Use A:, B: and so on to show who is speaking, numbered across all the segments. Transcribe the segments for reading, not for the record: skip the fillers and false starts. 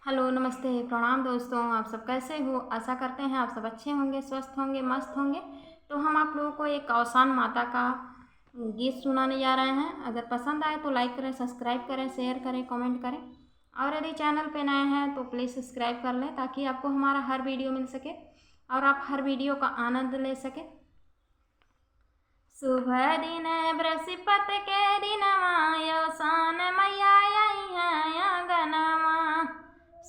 A: Hello, नमस्ते, प्रणाम दोस्तों। आप सब कैसे हो? आशा करते हैं आप सब अच्छे होंगे, स्वस्थ होंगे, मस्त होंगे। तो हम आप लोगों को एक कौसान माता का गीत सुनाने जा रहे हैं। अगर पसंद आए तो लाइक करें, सब्सक्राइब करें, शेयर करें, कमेंट करें। और यदि चैनल पे नए हैं तो प्लीज़ सब्सक्राइब कर लें ताकि आपको हमारा हर वीडियो मिल सके और आप हर वीडियो का आनंद ले सकें। शुभ दिन बृहस्पति के दिनवा यौसान मैया गनमा।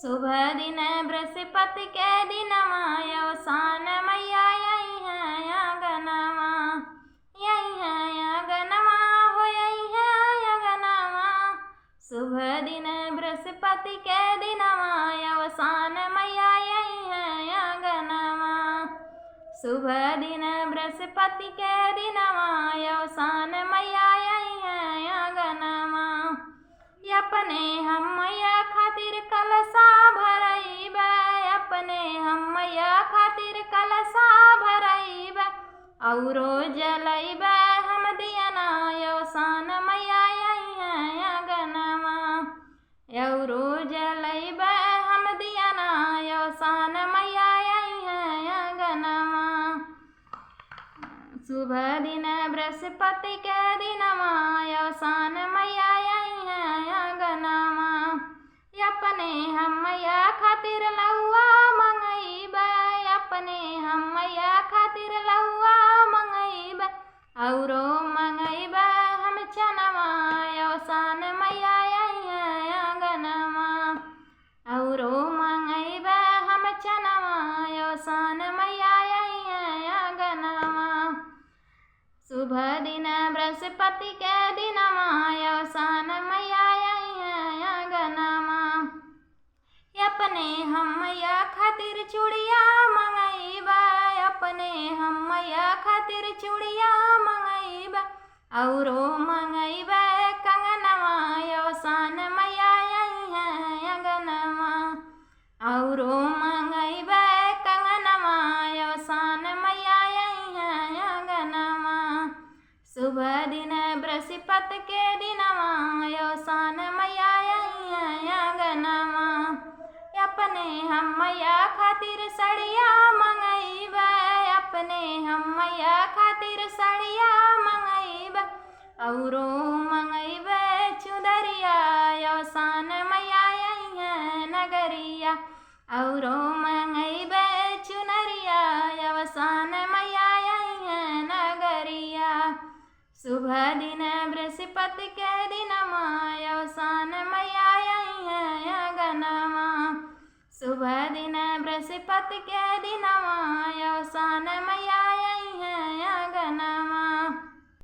A: शुभ दिन बृहस्पति के दिनवा यौसान मैया गनमा। गनमा हो गनमा। शुभ दिन बृहस्पति के दिनवा यौसान मैया गनमा। शुभ दिन बृहस्पति के दिनवा यौसान मैया गनमा। अपने हम मैया खातिर कलशा भरइब, अपने हम मैया खातिर कलशा भरइब, औरो जलइब हम दियना यौसान मैया गनमा। औरो जलइब हम दियना यौसान मैया गनमा। शुभ दिन बृहस्पति के दिनवा यौसान मैया गनमा। अपने हम मैया खातिर लौआ मंगइब, अपने हम मैया खातिर लौआ मंगइब, औरो मंगइब हम चनवा यौसान मैया गनमा। औरो मंगइब हम चनवा यौसान मैया गनमा। शुभ दिन बृहस्पति के दिनवा यौसान मैया गनमा। अपने हम मैया खातिर चूड़िया मंगइब, अपने हम मैया खातिर चूड़िया मंगइब, औरो मंगइब कंगनवा यौसान मैया गनमा। औरो मंगइब कंगनवा यौसान मैया गनमा। शुभ दिन बृहस्पति के दिनवा यौसान मैया गनमा। अपने हम मैया खातिर सड़िया मंगइब, अपने हम मैया खातिर सड़िया मंगइब, औरो मंगइब चुदरिया यौसान मैया नगरिया। औरो मंगइब चुनरिया यौसान मैया नगरिया। शुभ दिन बृहस्पति के दिनवा यौसान मैया गनमा। शुभ दिन बृहस्पति के दिनवा